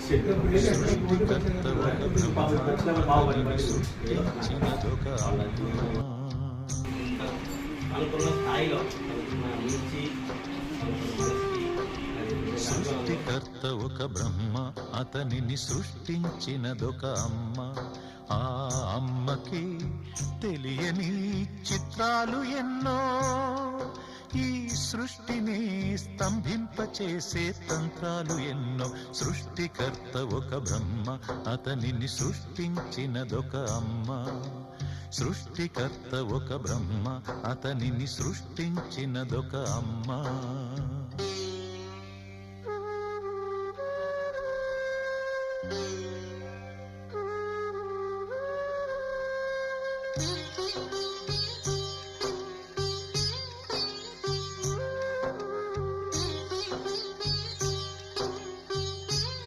సృష్టికర్త ఒక బ్రహ్మ అతనిని సృష్టించినదొక అమ్మ. అనుకున్న స్థాయిలో మించి సృష్టికర్త ఒక బ్రహ్మ అతనిని సృష్టించినదొక అమ్మ. ఆ అమ్మకి తెలియని చిత్రాలు ఎన్నో, ఈ సృష్టిని స్తంభింపచేసే తంత్రాలు ఎన్నో. సృష్టికర్త ఒక బ్రహ్మ అతనిని సృష్టించినదొక అమ్మ. సృష్టికర్త ఒక బ్రహ్మ అతనిని సృష్టించినదొక అమ్మ.